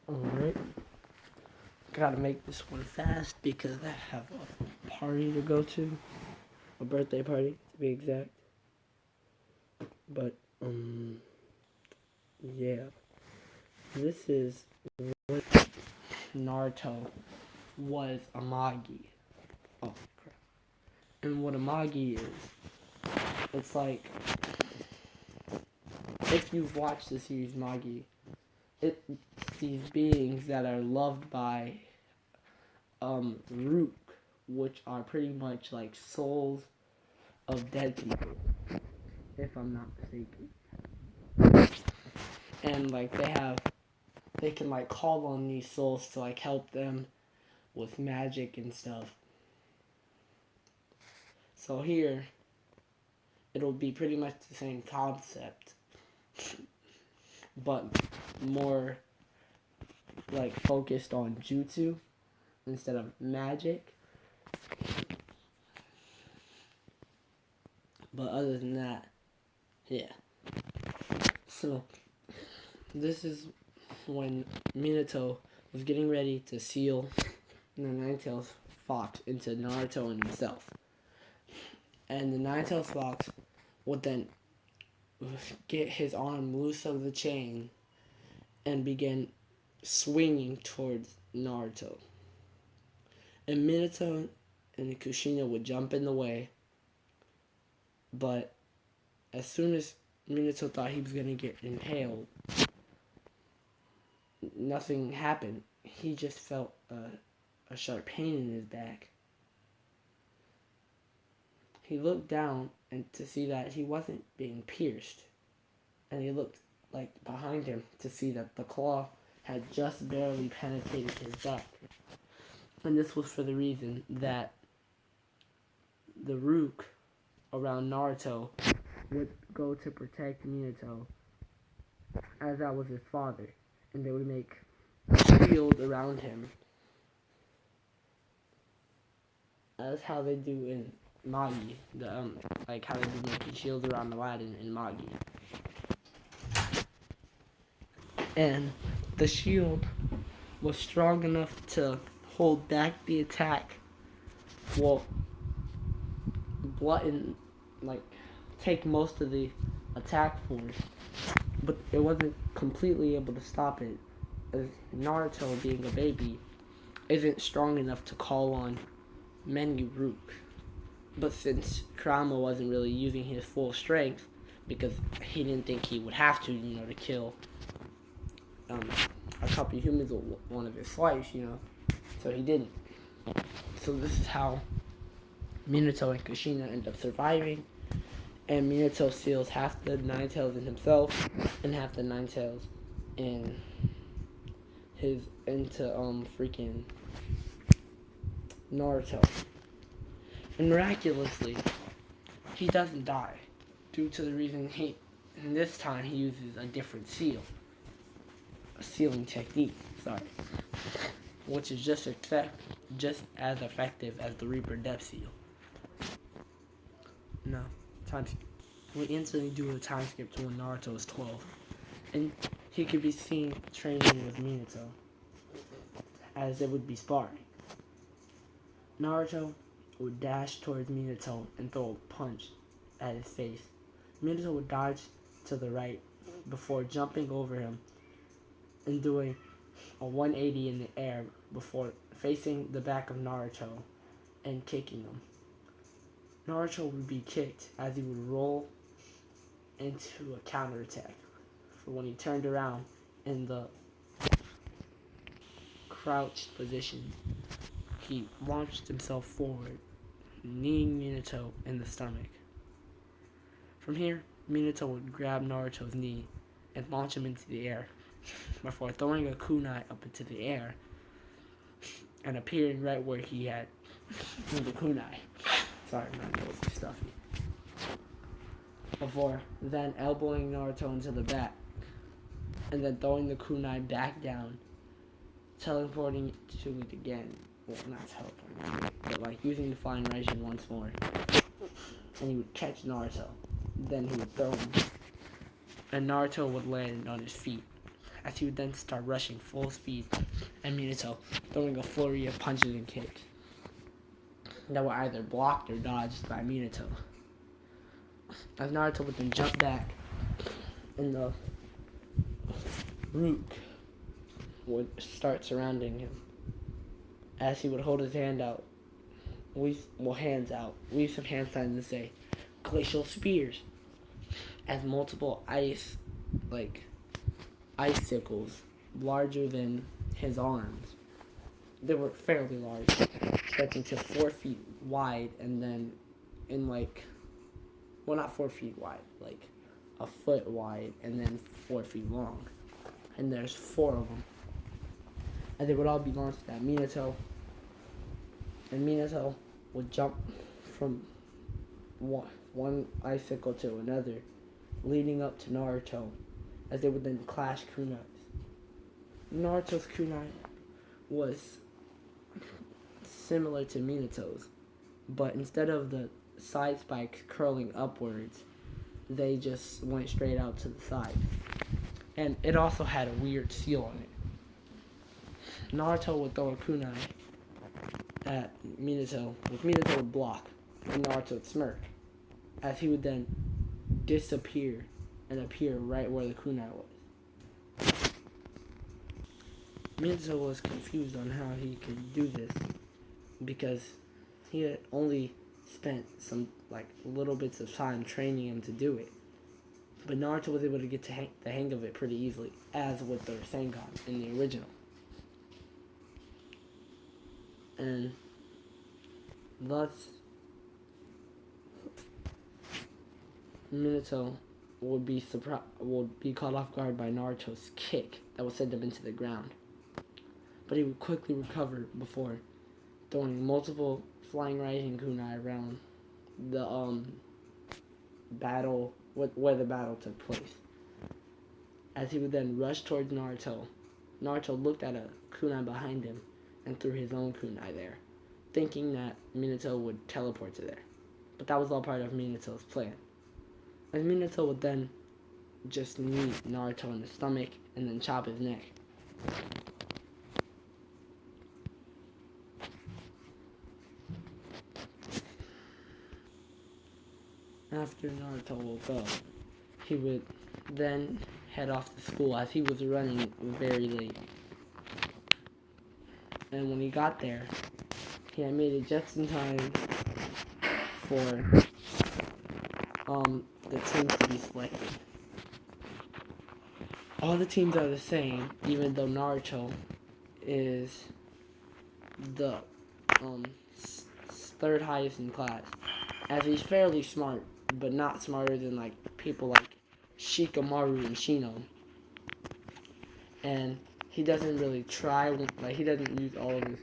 Alright. Gotta make this one fast because I have a party to go to. A birthday party, to be exact. But, yeah. This is what Naruto was a magi. Oh, crap. And what a magi is, it's like, if you've watched the series Magi, it's these beings that are loved by Rook, which are pretty much like souls of dead people, if I'm not mistaken. And like they can like call on these souls to like help them with magic and stuff. So here, it'll be pretty much the same concept, but more like focused on jutsu instead of magic. But other than that, yeah. So, this is when Minato was getting ready to seal the Nine-Tailed Fox into Naruto and himself. And the Nine-Tailed Fox would then get his arm loose of the chain and begin swinging towards Naruto. And Minato and Kushina would jump in the way, but as soon as Minato thought he was going to get impaled, nothing happened. He just felt a sharp pain in his back. He looked down and to see that he wasn't being pierced. And he looked like behind him to see that the claw had just barely penetrated his back. And this was for the reason that the Rook around Naruto would go to protect Minato, as that was his father, and they would make a shield around him, as how they do in Magi, like how they do making shields around Aladdin in Magi. And the shield was strong enough to hold back the attack, well, take most of the attack force, but it wasn't completely able to stop it, as Naruto, being a baby, isn't strong enough to call on many Rook. But since Kurama wasn't really using his full strength, because he didn't think he would have to, to kill a couple of humans with one of his swipes, so he didn't. So this is how Minato and Kushina end up surviving, and Minato seals half the Nine Tails in himself and half the Nine Tails into freaking Naruto. And miraculously, he doesn't die, due to the reason this time he uses a different seal. A sealing technique, which is just as effective as the Reaper Depth Seal. No, we instantly do a time skip to when Naruto is 12, and he could be seen training with Minato, as it would be sparring. Naruto would dash towards Minato and throw a punch at his face. Minato would dodge to the right before jumping over him and doing a 180 in the air before facing the back of Naruto and kicking him. Naruto would be kicked as he would roll into a counterattack. For when he turned around in the crouched position, he launched himself forward, kneeing Minato in the stomach. From here, Minato would grab Naruto's knee and launch him into the air, before throwing a kunai up into the air and appearing right where he had the kunai. Sorry, my nose is stuffy. Before then elbowing Naruto into the back and then throwing the kunai back down, teleporting to it again. Well, not teleporting, but like using the flying Raijin once more. And he would catch Naruto. Then he would throw him. And Naruto would land on his feet as he would then start rushing full speed at Minato, throwing a flurry of punches and kicks that were either blocked or dodged by Minato. As Naruto would then jump back, and the Rook would start surrounding him, as he would hold his hand out, hands out, weave some hand signs and say, "Glacial spears," as multiple icicles larger than his arms. They were fairly large, stretching to 4 feet wide, and then not 4 feet wide, like a foot wide, and then 4 feet long. And there's 4 of them. And they would all be launched at Minato. And Minato would jump from one icicle to another, leading up to Naruto, as they would then clash kunais. Naruto's kunai was similar to Minato's, but instead of the side spikes curling upwards, they just went straight out to the side. And it also had a weird seal on it. Naruto would throw a kunai at Minato, which Minato would block, and Naruto would smirk, as he would then disappear and appear right where the kunai was. Minato was confused on how he could do this, because he had only spent some little bits of time training him to do it. But Naruto was able to get the hang of it pretty easily, as with the Rasengan in the original. And thus, Minato would be caught off guard by Naruto's kick that would send him into the ground. But he would quickly recover before throwing multiple flying rising kunai around the battle where the battle took place. As he would then rush towards Naruto, Naruto looked at a kunai behind him and threw his own kunai there, thinking that Minato would teleport to there. But that was all part of Minato's plan. As Minato would then just knee Naruto in the stomach and then chop his neck. After Naruto woke up, he would then head off to school, as he was running very late. And when he got there, he had made it just in time for the teams to be selected. All the teams are the same, even though Naruto is the third highest in class, as he's fairly smart, but not smarter than people like Shikamaru and Shino. And he doesn't really try, he doesn't use all of his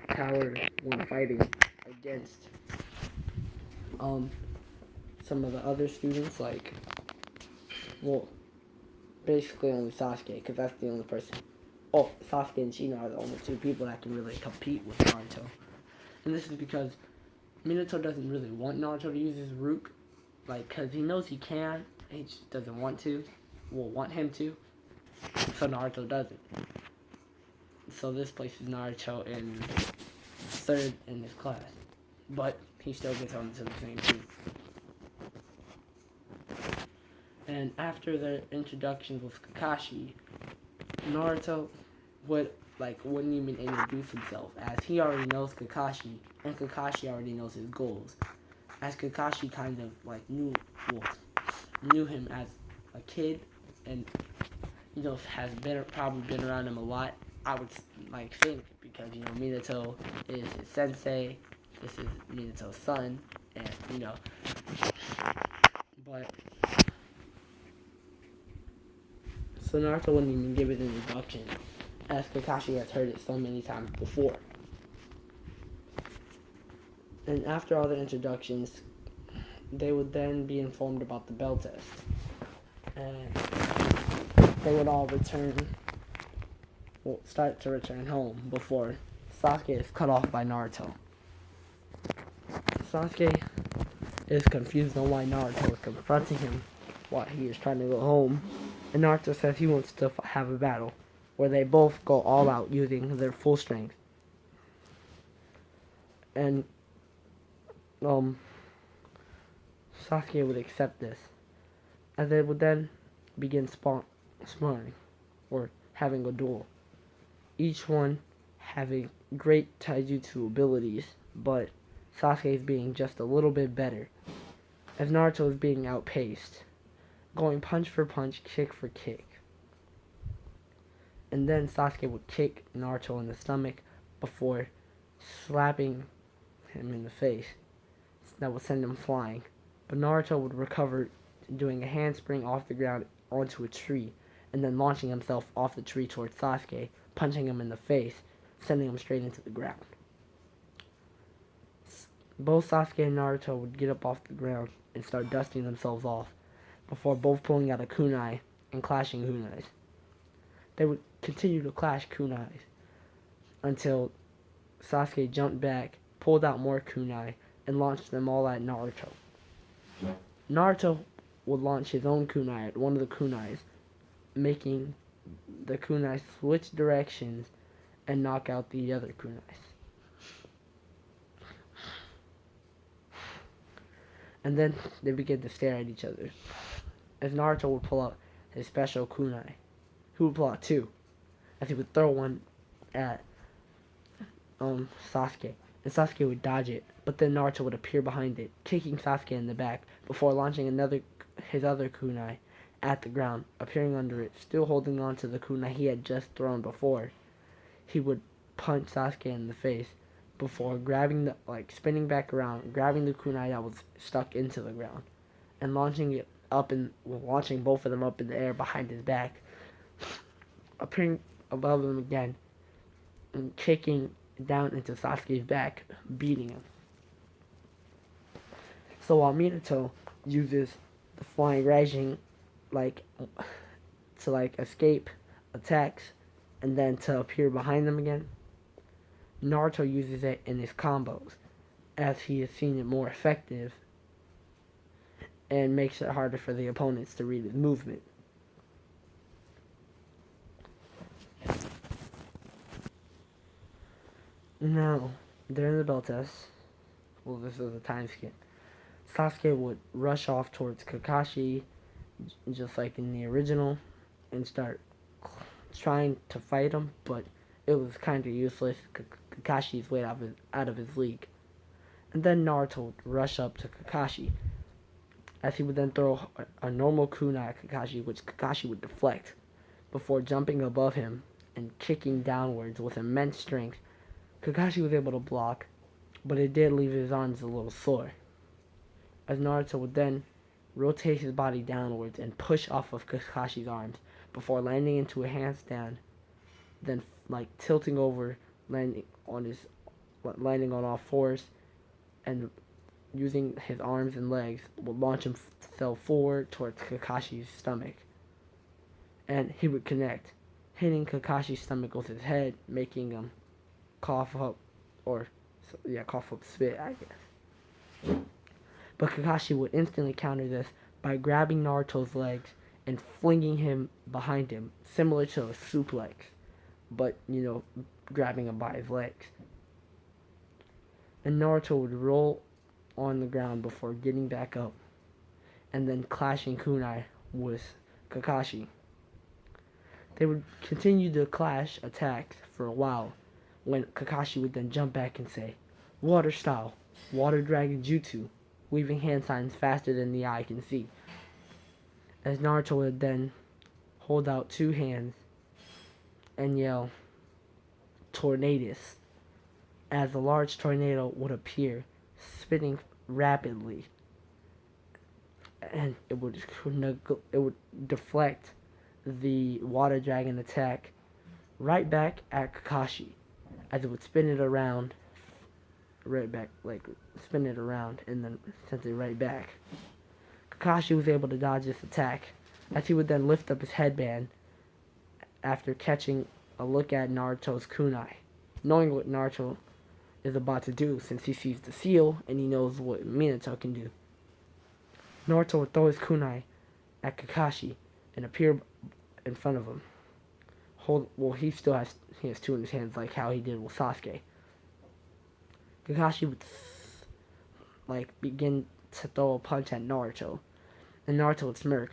power when fighting against some of the other students, basically only Sasuke, because that's the only person. Sasuke and Shino are the only 2 people that can really compete with Naruto. And this is because Minato doesn't really want Naruto to use his Rook, because he knows he can, he just doesn't want him to, so Naruto doesn't. So this places Naruto in 3rd in his class, but he still gets on to the same team. And after their introductions with Kakashi, Naruto wouldn't even introduce himself, as he already knows Kakashi, and Kakashi already knows his goals. As Kakashi kind of knew him as a kid, and has probably been around him a lot. I would think, because Minato is his sensei, this is Minato's son, and but so Naruto wouldn't even give it an introduction, as Kakashi has heard it so many times before. And after all the introductions, they would then be informed about the bell test. And they would all start to return home before Sasuke is cut off by Naruto. Sasuke is confused on why Naruto is confronting him while he is trying to go home. and Naruto says he wants to have a battle where they both go all out using their full strength. And Sasuke would accept this, as they would then begin sparring, or having a duel. Each one having great taijutsu abilities, but Sasuke is being just a little bit better, as Naruto is being outpaced, going punch for punch, kick for kick. And then Sasuke would kick Naruto in the stomach before slapping him in the face. That would send him flying. But Naruto would recover, doing a handspring off the ground onto a tree, and then launching himself off the tree towards Sasuke, punching him in the face, sending him straight into the ground. Both Sasuke and Naruto would get up off the ground and start dusting themselves off, before both pulling out a kunai and clashing kunais. They would continue to clash kunais until Sasuke jumped back, pulled out more kunai, and launched them all at Naruto. Naruto would launch his own kunai at one of the kunais, making the kunai switch directions and knock out the other kunais. And then they began to stare at each other, as Naruto would pull out his special kunai. He would pull out two, as he would throw one at Sasuke, and Sasuke would dodge it, but then Naruto would appear behind it, kicking Sasuke in the back before launching his other kunai at the ground, appearing under it, still holding on to the kunai he had just thrown before. He would punch Sasuke in the face before spinning back around, grabbing the kunai that was stuck into the ground, and launching both of them up in the air behind his back, appearing above him again, and kicking down into Sasuke's back, beating him. So while Minato uses the flying Raijin to escape attacks and then to appear behind them again, Naruto uses it in his combos, as he has seen it more effective and makes it harder for the opponents to read his movement. Now, during the bell test, well, this is a time skip, Sasuke would rush off towards Kakashi, just like in the original, and start trying to fight him, but it was kind of useless. Kakashi's way out of his league. And then Naruto would rush up to Kakashi, as he would then throw a normal kunai at Kakashi, which Kakashi would deflect, before jumping above him and kicking downwards with immense strength. Kakashi was able to block, but it did leave his arms a little sore, as Naruto would then rotate his body downwards and push off of Kakashi's arms before landing into a handstand, then tilting over, landing on all fours, and using his arms and legs would launch himself forward towards Kakashi's stomach, and he would connect, hitting Kakashi's stomach with his head, making him cough up spit, I guess. But Kakashi would instantly counter this by grabbing Naruto's legs and flinging him behind him, similar to a suplex, but, grabbing him by his legs. And Naruto would roll on the ground before getting back up, and then clashing kunai with Kakashi. They would continue to clash attacks for a while, when Kakashi would then jump back and say, "Water style, water dragon jutsu," weaving hand signs faster than the eye can see, as Naruto would then hold out two hands and yell, "Tornadus," as a large tornado would appear, spinning rapidly, and it would deflect the water dragon attack right back at Kakashi, as it would spin it around, and then send it right back. Kakashi was able to dodge this attack, as he would then lift up his headband after catching a look at Naruto's kunai, knowing what Naruto is about to do since he sees the seal and he knows what Minato can do. Naruto would throw his kunai at Kakashi, and appear in front of him. He has two in his hands like how he did with Sasuke. Kakashi would begin to throw a punch at Naruto, and Naruto would smirk.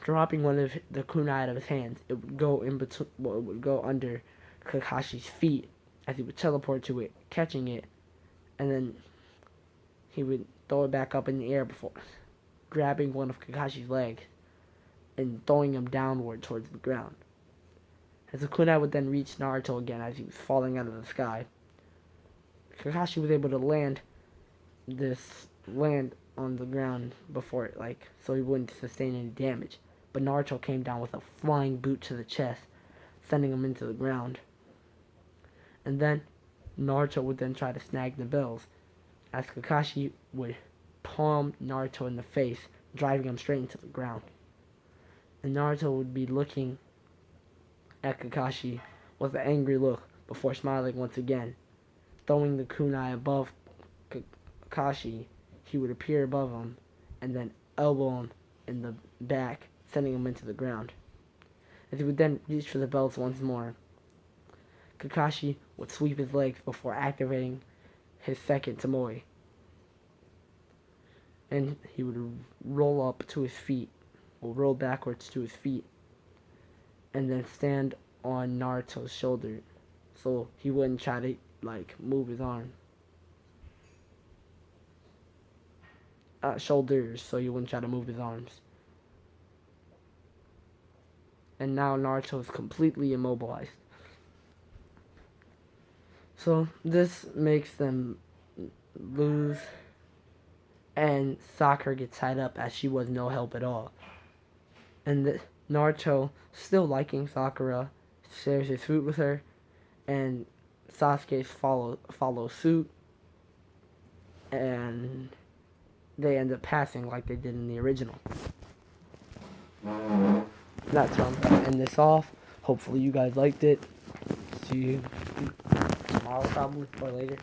Dropping one of the kunai out of his hands, it would go in between. Well, it would go under Kakashi's feet as he would teleport to it, catching it, and then he would throw it back up in the air before grabbing one of Kakashi's legs and throwing him downward towards the ground. As the kunai would then reach Naruto again as he was falling out of the sky, Kakashi was able to land on the ground before it, so he wouldn't sustain any damage. But Naruto came down with a flying boot to the chest, sending him into the ground. And then Naruto would then try to snag the bells, as Kakashi would palm Naruto in the face, driving him straight into the ground. And Naruto would be looking at Kakashi with an angry look before smiling once again. Throwing the kunai above Kakashi, he would appear above him and then elbow him in the back, sending him into the ground. As he would then reach for the belts once more, Kakashi would sweep his legs before activating his second Tomoe. And he would roll backwards to his feet, and then stand on Naruto's shoulder, so he wouldn't try to move his arm. Shoulders, so he wouldn't try to move his arms. And now Naruto is completely immobilized. So this makes them lose, and Sakura gets tied up as she was no help at all. And Naruto, still liking Sakura, shares his food with her, and Sasuke follows suit, and they end up passing like they did in the original. That's how I'm going to end this off. Hopefully you guys liked it. See you tomorrow probably, or later.